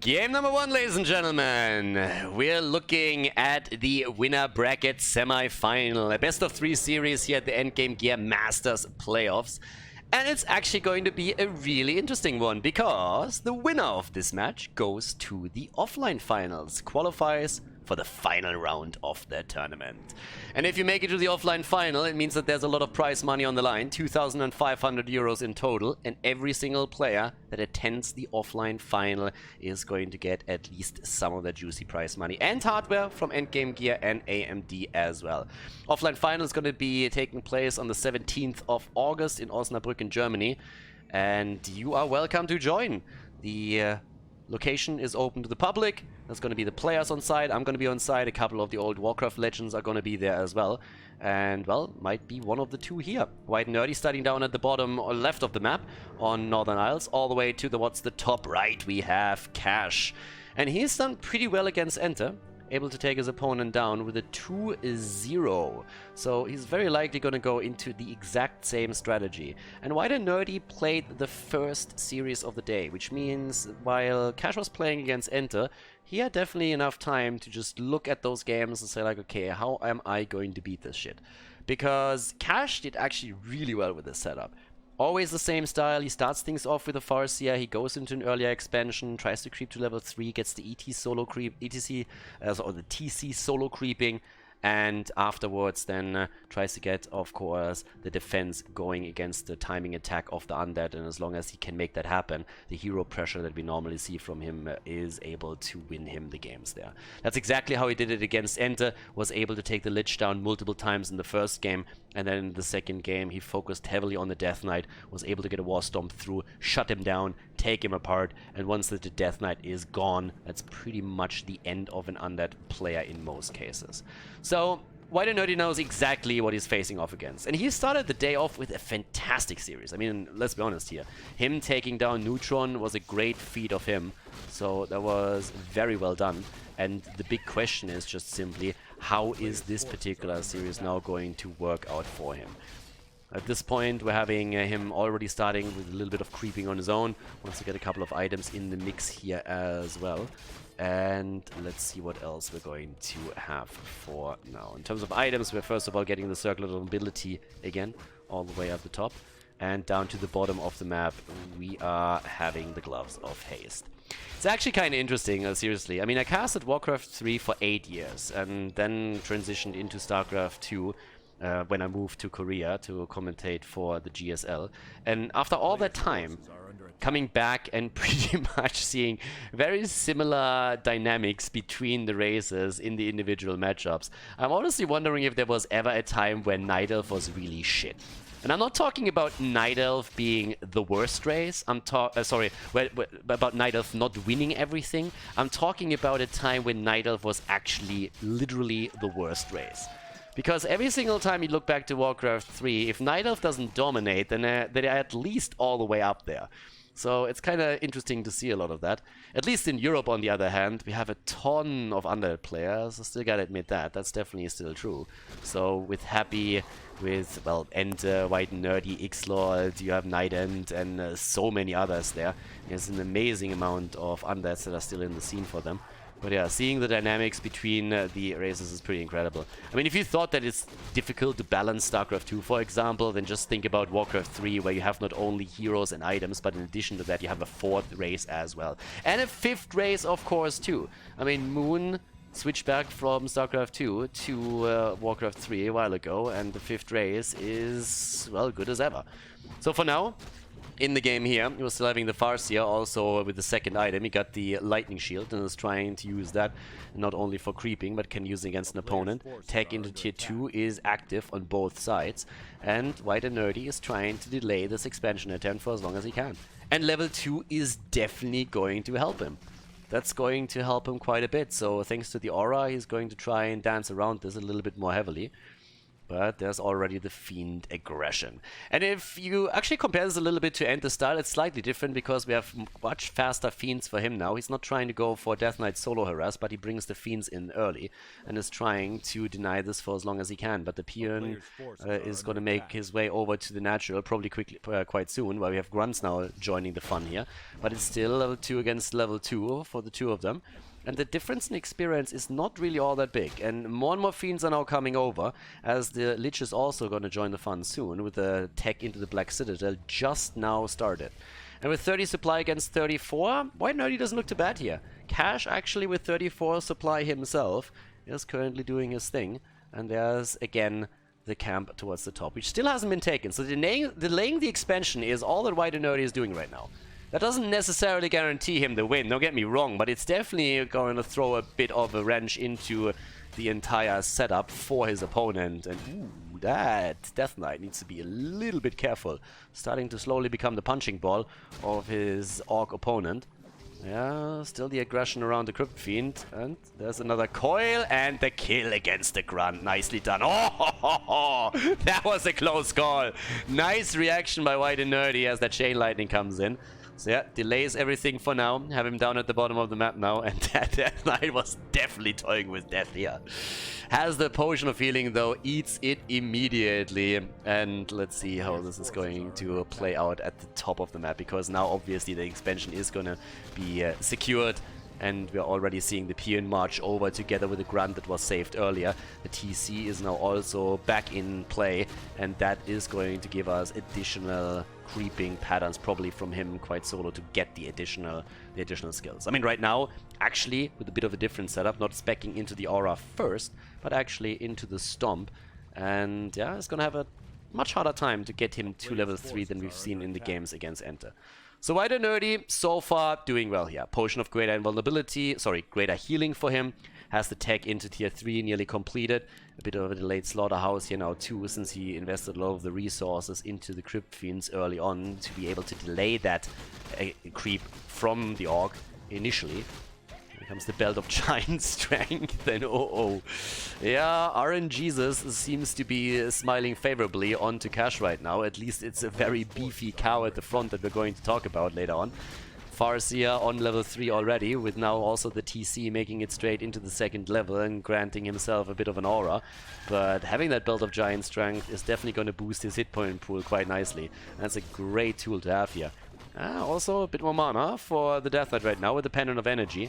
Game number one, ladies and gentlemen. We're looking at the winner bracket semi-final, a best of three series here at the Endgame Gear Masters Playoffs. And it's actually going to be a really interesting one because the winner of this match goes to the offline finals, qualifies for the final round of the tournament. And if you make it to the offline final, it means that there's a lot of prize money on the line, 2,500 euros in total, and every single player that attends the offline final is going to get at least some of that juicy prize money and hardware from Endgame Gear and AMD as well. Offline final is going to be taking place on the 17th of August in Osnabrück in Germany, and you are welcome to join. The location is open to the public. There's going to be the players on site. I'm going to be on site. A couple of the old WarCraft legends are going to be there as well. And, well, might be one of the two here. White Nerdy starting down at the bottom or left of the map on Northern Isles. All the way to the what's the top right, we have Cash. And he's done pretty well against Enter. Able to take his opponent down with a 2-0. So he's very likely going to go into the exact same strategy. And White and Nerdy played the first series of the day, which means while Cash was playing against Enter, he had definitely enough time to just look at those games and say like, okay, how am I going to beat this shit? Because Cash did actually really well with this setup. Always the same style. He starts things off with a Farseer, he goes into an earlier expansion, tries to creep to level 3, gets the ET solo creep, or the TC solo creeping, and afterwards then tries to get, of course, the defense going against the timing attack of the undead, and as long as he can make that happen, the hero pressure that we normally see from him is able to win him the games there. That's exactly how he did it against Enter, was able to take the Lich down multiple times in the first game, and then in the second game he focused heavily on the Death Knight, was able to get a War Stomp through, shut him down, take him apart, and once the Death Knight is gone, that's pretty much the end of an undead player in most cases. So White and Nerdy knows exactly what he's facing off against. And he started the day off with a fantastic series. I mean, let's be honest here. Him taking down Neutron was a great feat of him. So that was very well done. And the big question is just simply, how is this particular series now going to work out for him? At this point, we're having him already starting with a little bit of creeping on his own. Wants to get a couple of items in the mix here as well. And let's see what else we're going to have for now. In terms of items, we're first of all getting the Circle of Mobility again, all the way up the top. And down to the bottom of the map, we are having the Gloves of Haste. It's actually kind of interesting, seriously. I mean, I casted WarCraft 3 for 8 years, and then transitioned into StarCraft 2 when I moved to Korea to commentate for the GSL. And after all that time, coming back and pretty much seeing very similar dynamics between the races in the individual matchups, I'm honestly wondering if there was ever a time when Night Elf was really shit. And I'm not talking about Night Elf being the worst race. I'm sorry, about Night Elf not winning everything. I'm talking about a time when Night Elf was actually literally the worst race. Because every single time you look back to WarCraft 3, if Night Elf doesn't dominate, then they're at least all the way up there. So it's kind of interesting to see a lot of that. At least in Europe, on the other hand, we have a ton of undead players. I still gotta admit that. That's definitely still true. So with Happy, with, well, Enter, White Nerdy, X-Lord, you have Night End, and so many others there. There's an amazing amount of undeads that are still in the scene for them. But yeah, seeing the dynamics between the races is pretty incredible. I mean, if you thought that it's difficult to balance StarCraft 2, for example, then just think about WarCraft 3, where you have not only heroes and items, but in addition to that, you have a fourth race as well. And a fifth race, of course, too. I mean, Moon switched back from StarCraft 2 to WarCraft 3 a while ago, and the fifth race is, well, good as ever. So for now, in the game here, he was still having the Farseer, also with the second item. He got the Lightning Shield and is trying to use that not only for creeping, but can use it against an opponent. Tech into tier 2 is active on both sides, and White and Nerdy is trying to delay this expansion attempt for as long as he can. And level 2 is definitely going to help him. That's going to help him quite a bit, so thanks to the aura, he's going to try and dance around this a little bit more heavily. But there's already the Fiend aggression. And if you actually compare this a little bit to Enter style, it's slightly different because we have much faster Fiends for him now. He's not trying to go for Death Knight solo harass, but he brings the Fiends in early and is trying to deny this for as long as he can. But the Peon is going to make his way over to the natural probably quickly, quite soon, while we have Grunts now joining the fun here. But it's still level 2 against level 2 for the two of them. And the difference in experience is not really all that big. And more Fiends are now coming over, as the Lich is also going to join the fun soon, with the tech into the Black Citadel just now started. And with 30 supply against 34, White Nerdy doesn't look too bad here. Cash actually with 34 supply himself is currently doing his thing. And there's, again, the camp towards the top, which still hasn't been taken. So delaying the expansion is all that White Nerdy is doing right now. That doesn't necessarily guarantee him the win, don't get me wrong, but it's definitely going to throw a bit of a wrench into the entire setup for his opponent. And ooh, that Death Knight needs to be a little bit careful. Starting to slowly become the punching ball of his Orc opponent. Yeah, still the aggression around the Crypt Fiend. And there's another coil and the kill against the Grunt. Nicely done. Oh, ho, ho, ho. That was a close call. Nice reaction by White and Nerdy as that Chain Lightning comes in. So yeah, delays everything for now. Have him down at the bottom of the map now. And that Death Knight was definitely toying with death here. Has the Potion of Healing though, eats it immediately. And let's see how this is going to play out at the top of the map. Because now obviously the expansion is going to be secured. And we're already seeing the Peon march over together with the Grunt that was saved earlier. The TC is now also back in play. And that is going to give us additional creeping patterns probably from him quite solo to get the additional skills. I mean, right now, actually, with a bit of a different setup, not speccing into the aura first, but actually into the stomp. And yeah, it's gonna have a much harder time to get him to level 3 than we've seen in the games against Enter. So White and Nerdy, so far, doing well here. Potion of Greater Invulnerability, sorry, Greater Healing for him. Has the tech into tier 3 nearly completed. A bit of a delayed Slaughterhouse here now too, since he invested a lot of the resources into the Crypt Fiends early on to be able to delay that creep from the Orc initially. Here comes the Belt of Giant Strength, and oh. Yeah, RNGesus seems to be smiling favorably onto Cash right now. At least it's a very beefy cow at the front that we're going to talk about later on. Farseer on level 3 already, with now also the TC making it straight into the second level and granting himself a bit of an aura. But having that Belt of Giant Strength is definitely going to boost his hit point pool quite nicely. That's a great tool to have here. Also a bit more mana for the Death Knight right now with the Pendant of Energy.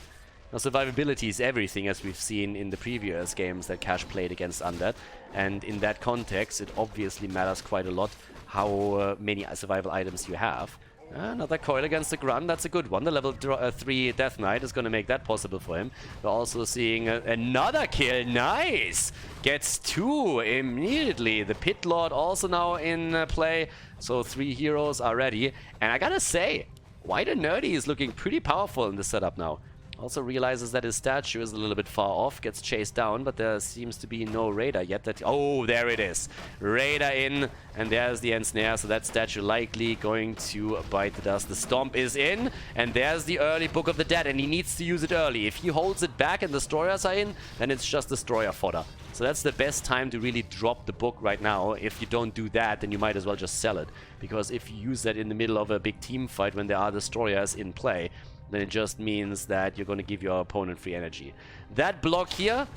Now, survivability is everything, as we've seen in the previous games that Cash played against Undead. And in that context, it obviously matters quite a lot how many survival items you have. Another coil against the Grunt, that's a good one. The level 3 Death Knight is going to make that possible for him. We're also seeing another kill, nice! Gets 2 immediately. The Pit Lord also now in play, so 3 heroes are ready. And I gotta say, White and Nerdy is looking pretty powerful in this setup now. Also realizes that his statue is a little bit far off, gets chased down, but there seems to be no radar yet. Oh, there it is. Radar in, and there's the Ensnare, so that statue likely going to bite the dust. The Stomp is in, and there's the early Book of the Dead, and he needs to use it early. If he holds it back and Destroyers are in, then it's just Destroyer fodder. So that's the best time to really drop the book right now. If you don't do that, then you might as well just sell it. Because if you use that in the middle of a big team fight when there are Destroyers in play, then it just means that you're going to give your opponent free energy. That block here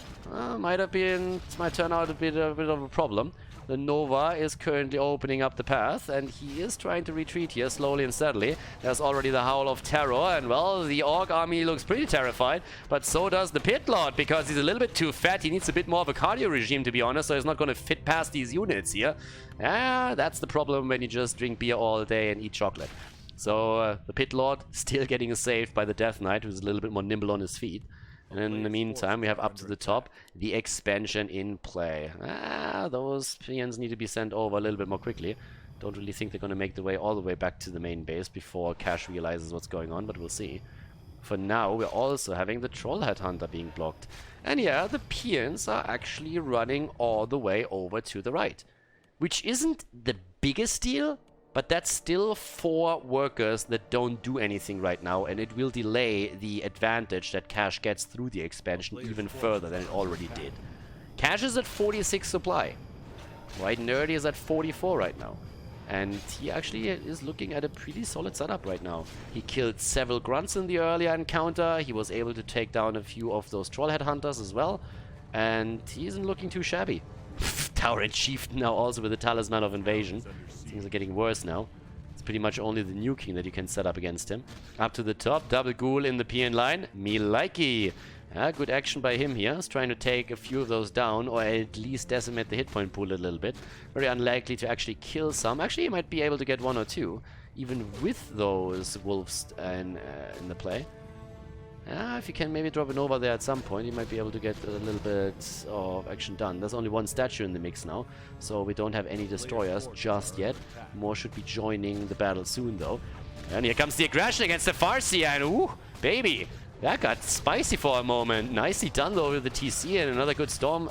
might turn out a bit of a problem. The Nova is currently opening up the path, and he is trying to retreat here slowly and steadily. There's already the Howl of Terror, and well, the Orc army looks pretty terrified, but so does the Pit Lord, because he's a little bit too fat. He needs a bit more of a cardio regime, to be honest, so he's not going to fit past these units here. That's the problem when you just drink beer all day and eat chocolate. So the Pit Lord still getting saved by the Death Knight, who's a little bit more nimble on his feet. And in the meantime, we have up to the top the expansion in play. Those peons need to be sent over a little bit more quickly. Don't really think they're going to make the way all the way back to the main base before Cash realizes what's going on, but we'll see. For now, we're also having the Troll Headhunter being blocked. And yeah, the peons are actually running all the way over to the right. Which isn't the biggest deal, but that's still 4 workers that don't do anything right now, and it will delay the advantage that Cash gets through the expansion even further than it already did. Cash is at 46 supply. White Nerdy is at 44 right now. And he actually is looking at a pretty solid setup right now. He killed several grunts in the earlier encounter. He was able to take down a few of those troll headhunters as well. And he isn't looking too shabby. Tyrant Chieftain now also with the Talisman of Invasion. Things are getting worse now. It's pretty much only the nuking that you can set up against him. Up to the top, double ghoul in the PN line. Me likey. Yeah, good action by him here. He's trying to take a few of those down, or at least decimate the hit point pool a little bit. Very unlikely to actually kill some. Actually, he might be able to get one or two, even with those wolves in the play. Yeah, if you can maybe drop an over there at some point, you might be able to get a little bit of action done. There's only one statue in the mix now, so we don't have any destroyers just yet. More should be joining the battle soon, though. And here comes the aggression against the Farsi, and ooh, baby! That got spicy for a moment. Nicely done though with the TC, and another good storm,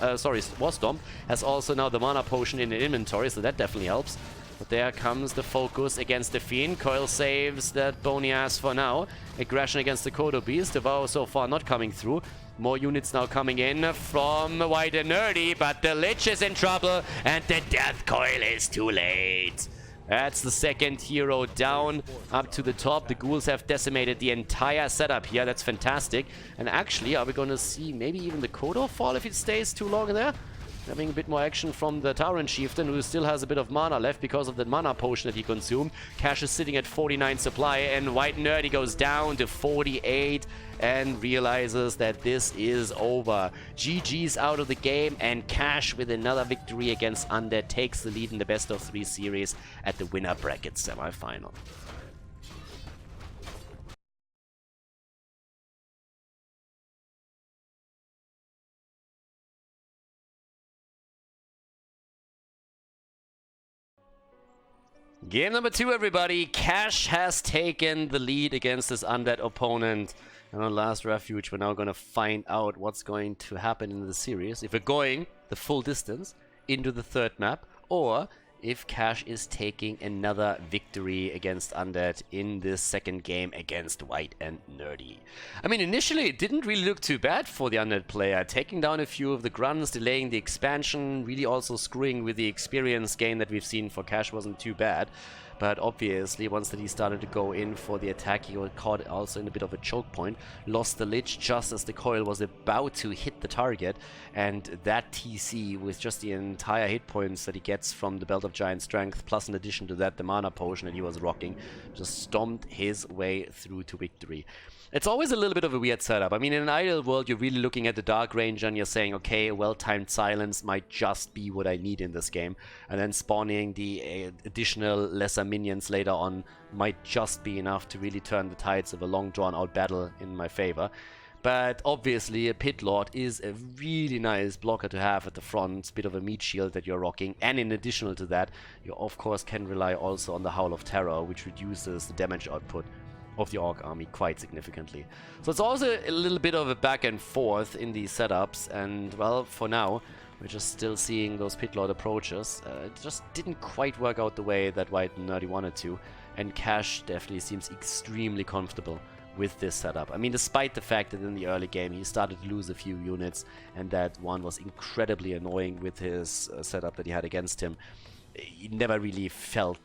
War Storm has also now the mana potion in the inventory, so that definitely helps. But there comes the focus against the Fiend. Coil saves that bony ass for now. Aggression against the Kodo Beast. Devour so far not coming through. More units now coming in from White and Nerdy, but the Lich is in trouble, and the Death Coil is too late. That's the second hero down. Up to the top. The ghouls have decimated the entire setup here. That's fantastic. And actually, are we going to see maybe even the Khaldor fall if it stays too long there? Having a bit more action from the Tyrant Chieftain, who still has a bit of mana left because of the mana potion that he consumed. Cash is sitting at 49 supply, and White Nerdy goes down to 48 and realizes that this is over. GG's out of the game, and Cash with another victory against Undead takes the lead in the best of 3 series at the winner bracket semifinal. Game number 2, everybody. Cash has taken the lead against his undead opponent. And on Last Refuge, we're now going to find out what's going to happen in the series. If we're going the full distance into the third map, or if Cash is taking another victory against Undead in this second game against White and Nerdy. I mean, initially it didn't really look too bad for the Undead player, taking down a few of the grunts, delaying the expansion, really also screwing with the experience gain that we've seen for Cash wasn't too bad. But obviously, once that he started to go in for the attack, he got caught also in a bit of a choke point. Lost the Lich just as the coil was about to hit the target. And that TC, with just the entire hit points that he gets from the Belt of Giant Strength, plus in addition to that, the mana potion that he was rocking, just stomped his way through to victory. It's always a little bit of a weird setup. I mean, in an ideal world, you're really looking at the Dark Ranger and you're saying, okay, well-timed silence might just be what I need in this game. And then spawning the additional lesser minions later on might just be enough to really turn the tides of a long drawn-out battle in my favor. But obviously, a Pit Lord is a really nice blocker to have at the front, bit of a meat shield that you're rocking. And in addition to that, you of course can rely also on the Howl of Terror, which reduces the damage output of the Orc army quite significantly. So it's also a little bit of a back and forth in these setups, and well, for now, we're just still seeing those Pit Lord approaches. It just didn't quite work out the way that White and Nerdy wanted to, and Cash definitely seems extremely comfortable with this setup. I mean, despite the fact that in the early game he started to lose a few units, and that one was incredibly annoying with his setup that he had against him. It never really felt,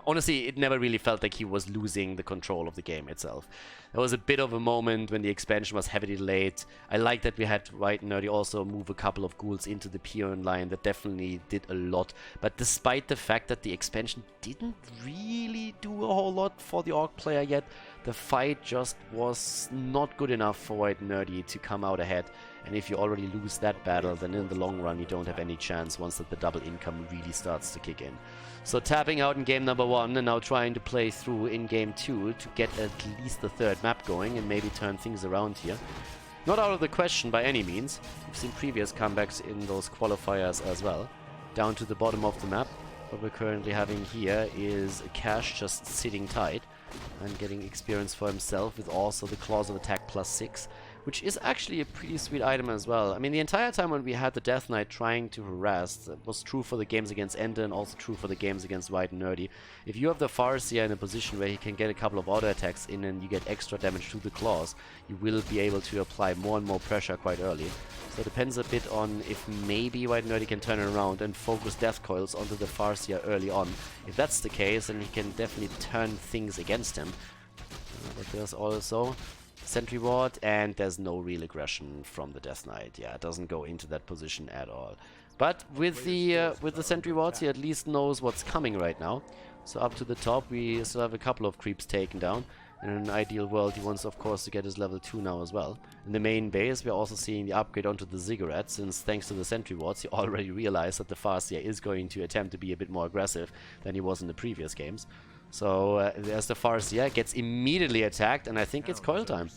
honestly, it never really felt like he was losing the control of the game itself. There was a bit of a moment when the expansion was heavily delayed. I like that we had White and Nerdy also move a couple of ghouls into the Peon line. That definitely did a lot. But despite the fact that the expansion didn't really do a whole lot for the Orc player yet, the fight just was not good enough for White and Nerdy to come out ahead. And if you already lose that battle, then in the long run you don't have any chance once that the double income really starts to kick in. So tapping out in game number 1 and now trying to play through in game 2 to get at least the third map going and maybe turn things around here. Not out of the question by any means. We've seen previous comebacks in those qualifiers as well. Down to the bottom of the map. What we're currently having here is Cash just sitting tight and getting experience for himself with also the Claws of Attack +6. which is actually a pretty sweet item as well. I mean, the entire time when we had the Death Knight trying to harass, it was true for the games against Ender and also true for the games against White and Nerdy. If you have the Farseer in a position where he can get a couple of auto attacks in and you get extra damage to the claws, you will be able to apply more and more pressure quite early. So it depends a bit on if maybe White and Nerdy can turn it around and focus Death Coils onto the Farseer early on. If that's the case, then he can definitely turn things against him. But there's also Sentry Ward, and there's no real aggression from the Death Knight. Yeah, it doesn't go into that position at all. But with the Sentry Wards, he at least knows what's coming right now. So up to the top, we still have a couple of creeps taken down. And in an ideal world, he wants, of course, to get his level 2 now as well. In the main base, we're also seeing the upgrade onto the Ziggurat, since thanks to the Sentry Wards, he already realized that the Farseer is going to attempt to be a bit more aggressive than he was in the previous games. So there's the Farseer, gets immediately attacked, and I think it's coil time.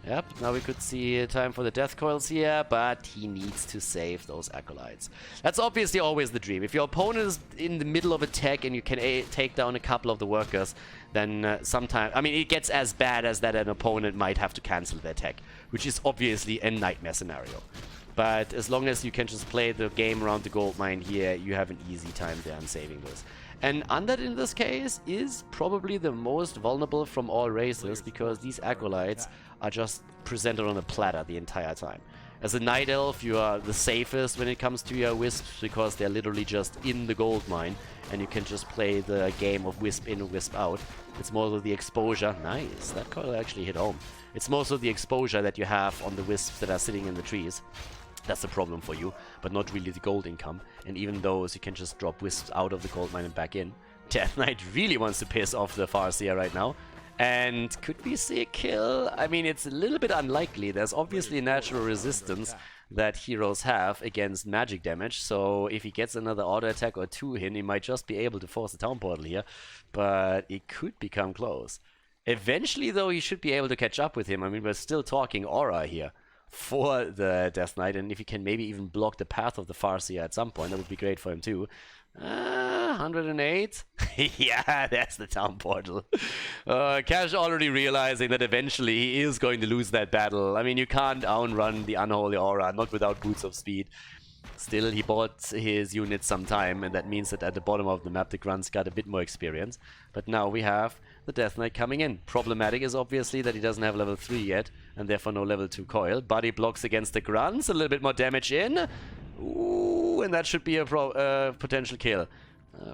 Yep, now we could see time for the Death Coils here, but he needs to save those Acolytes. That's obviously always the dream. If your opponent is in the middle of a tech and you can take down a couple of the workers, then sometimes, I mean, it gets as bad as that an opponent might have to cancel their tech, which is obviously a nightmare scenario. But as long as you can just play the game around the gold mine here, you have an easy time there in saving this. And Undead in this case is probably the most vulnerable from all races, because these Acolytes are just presented on a platter the entire time. As a Night Elf, you are the safest when it comes to your Wisps, because they're literally just in the gold mine, and you can just play the game of Wisp in, Wisp out. It's more of the exposure. Nice, that coil actually hit home. It's most of the exposure that you have on the Wisps that are sitting in the trees. That's a problem for you, but not really the gold income. And even those, you can just drop Wisps out of the gold mine and back in. Death Knight really wants to piss off the Farseer right now. And could we see a kill? I mean, it's a little bit unlikely. There's obviously natural resistance that heroes have against magic damage. So if he gets another auto attack or two in, he might just be able to force a town portal here. But it could become close. Eventually, though, he should be able to catch up with him. I mean, we're still talking aura here for the Death Knight, and if he can maybe even block the path of the Farseer at some point, that would be great for him too. 108? Yeah, that's the town portal. Cash already realizing that eventually he is going to lose that battle. I mean, you can't outrun the Unholy Aura, not without Boots of Speed. Still, he bought his units some time, and that means that at the bottom of the map, the Grunts got a bit more experience. But now we have the Death Knight coming in. Problematic is obviously that he doesn't have level 3 yet, and therefore no level 2 coil. Body blocks against the Grunts, a little bit more damage in. Ooh, and that should be a potential kill.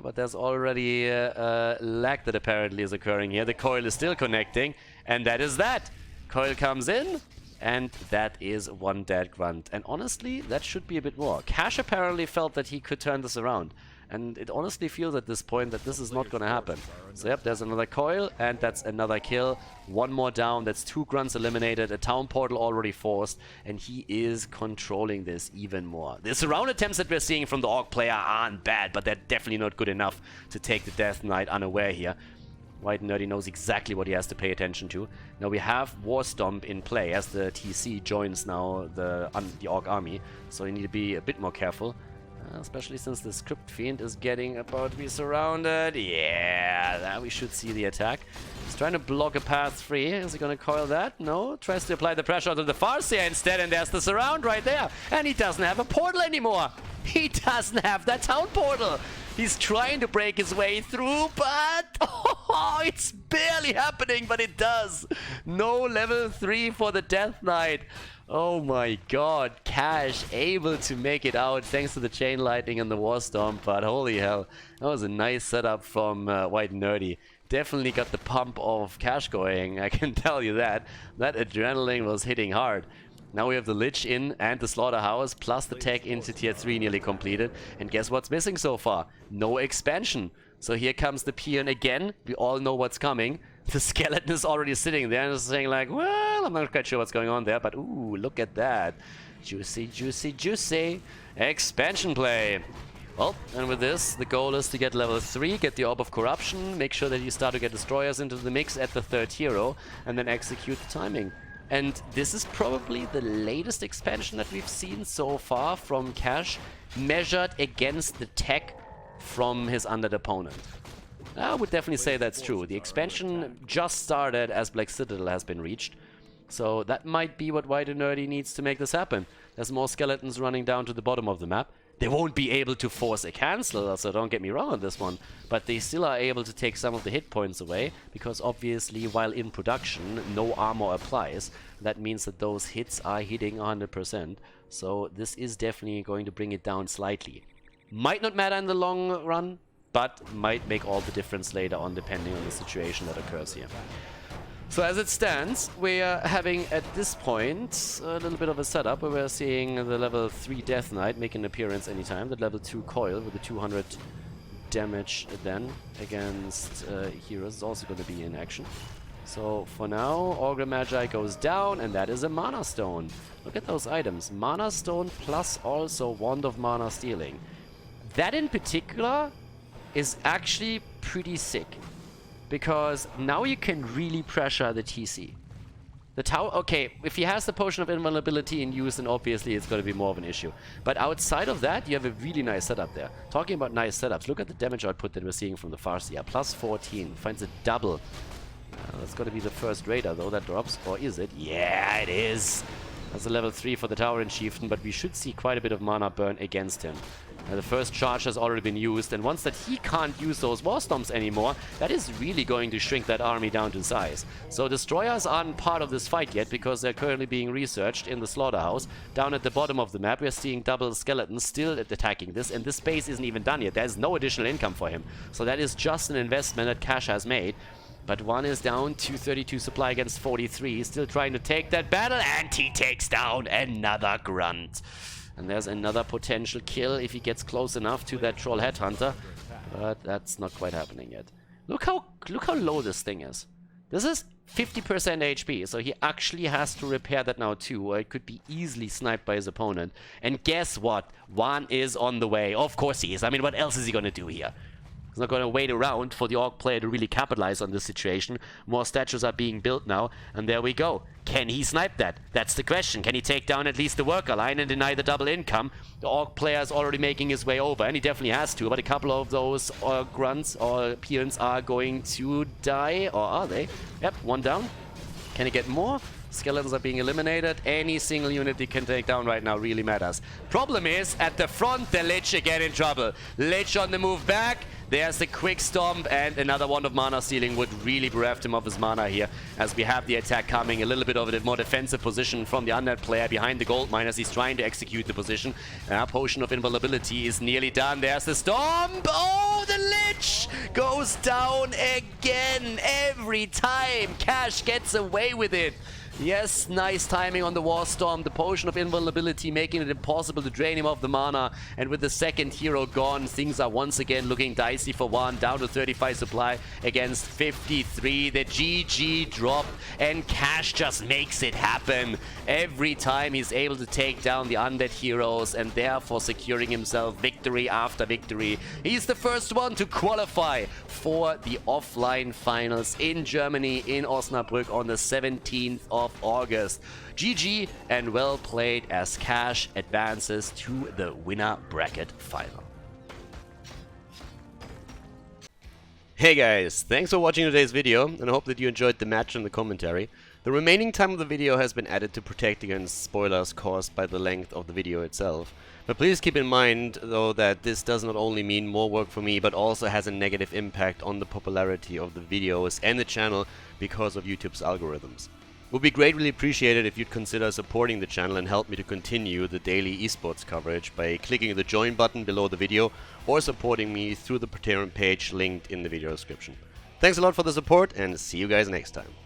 But there's already a lag that apparently is occurring here. The coil is still connecting, and that is that. Coil comes in, and that is one dead Grunt. And honestly, that should be a bit more. Cash apparently felt that he could turn this around. And it honestly feels at this point that this is not going to happen. So yep, there's another coil, and that's another kill. One more down, that's 2 Grunts eliminated, a town portal already forced, and he is controlling this even more. The surround attempts that we're seeing from the Orc player aren't bad, but they're definitely not good enough to take the Death Knight unaware here. White and Nerdy knows exactly what he has to pay attention to. Now we have War Stomp in play as the TC joins now the Orc army, so you need to be a bit more careful. Especially since the Crypt Fiend is getting about to be surrounded. Yeah, now we should see the attack. He's trying to block a path free. Is he going to coil that? No. Tries to apply the pressure onto the Farseer instead, and there's the surround right there. And he doesn't have a portal anymore. He doesn't have that town portal. He's trying to break his way through, but it's barely happening, but it does. No level 3 for the Death Knight. Oh my god, Cash able to make it out thanks to the Chain Lightning and the War Stomp, but holy hell, that was a nice setup from White and Nerdy. Definitely got the pump of Cash going, I can tell you that. That adrenaline was hitting hard. Now we have the Lich in and the Slaughterhouse, plus the tech into tier 3 nearly completed. And guess what's missing so far? No expansion. So here comes the Peon again. We all know what's coming. The skeleton is already sitting there and is saying like, well, I'm not quite sure what's going on there, but ooh, look at that. Juicy, juicy, juicy. Expansion play. Well, and with this, the goal is to get level 3, get the Orb of Corruption, make sure that you start to get Destroyers into the mix at the 3rd hero, and then execute the timing. And this is probably the latest expansion that we've seen so far from Cash, measured against the tech from his undead opponent. I would definitely say that's true. The expansion just started as Black Citadel has been reached. So that might be what White and Nerdy needs to make this happen. There's more skeletons running down to the bottom of the map. They won't be able to force a cancel, so don't get me wrong on this one. But they still are able to take some of the hit points away, because obviously while in production, no armor applies. That means that those hits are hitting 100%. So this is definitely going to bring it down slightly. Might not matter in the long run, but might make all the difference later on, depending on the situation that occurs here. So as it stands, we are having at this point a little bit of a setup where we're seeing the level 3 Death Knight make an appearance anytime. The level 2 Coil with the 200 damage then against heroes is also going to be in action. So for now, Augur Magi goes down, and that is a Mana Stone. Look at those items. Mana Stone plus also Wand of Mana Stealing. That in particular is actually pretty sick, because now you can really pressure the TC. The tower, okay, if he has the Potion of Invulnerability in use, then obviously it's going to be more of an issue. But outside of that, you have a really nice setup there. Talking about nice setups, look at the damage output that we're seeing from the Farseer. Plus 14, finds a double. That's got to be the first Raider, though, that drops. Or is it? Yeah, it is! That's a level 3 for the Tower and Chieftain, but we should see quite a bit of mana burn against him. The first charge has already been used, and once that he can't use those War Storms anymore, that is really going to shrink that army down to size. So Destroyers aren't part of this fight yet, because they're currently being researched in the Slaughterhouse. Down at the bottom of the map, we're seeing double Skeletons still attacking this, and this base isn't even done yet. There's no additional income for him. So that is just an investment that Cash has made. But one is down, 232 supply against 43, still trying to take that battle, and he takes down another Grunt. And there's another potential kill if he gets close enough to that Troll Headhunter, but that's not quite happening yet. Look how low this thing is. This is 50% HP, so he actually has to repair that now too, or it could be easily sniped by his opponent. And guess what? WaN is on the way. Of course he is. I mean, what else is he gonna do here? He's not going to wait around for the Orc player to really capitalize on this situation. More statues are being built now, and there we go. Can he snipe that? That's the question. Can he take down at least the worker line and deny the double income? The Orc player is already making his way over, and he definitely has to, but a couple of those grunts or peons are going to die, or are they? Yep, one down. Can he get more? Skeletons are being eliminated. Any single unit he can take down right now really matters. Problem is, at the front, the Lich again in trouble. Lich on the move back. There's the Quick Stomp, and another Wand of Mana Stealing would really bereft him of his mana here, as we have the attack coming. A little bit of a more defensive position from the Undead player behind the Gold Mine as he's trying to execute the position. Potion of Invulnerability is nearly done. There's the Stomp! Oh, the Lich goes down again every time. Cash gets away with it. Yes, nice timing on the War Storm. The Potion of Invulnerability making it impossible to drain him of the mana. And with the second hero gone, things are once again looking dicey for WaN. Down to 35 supply against 53. The GG drop, and Cash just makes it happen. Every time he's able to take down the undead heroes, and therefore securing himself victory after victory. He's the first one to qualify for the offline finals in Germany, in Osnabrück on the 17th of August. GG and well played as Cash advances to the winner bracket final. Hey guys, thanks for watching today's video, and I hope that you enjoyed the match and the commentary. The remaining time of the video has been added to protect against spoilers caused by the length of the video itself. But please keep in mind, though, that this does not only mean more work for me, but also has a negative impact on the popularity of the videos and the channel because of YouTube's algorithms. It would be greatly appreciated if you'd consider supporting the channel and help me to continue the daily esports coverage by clicking the join button below the video or supporting me through the Patreon page linked in the video description. Thanks a lot for the support, and see you guys next time.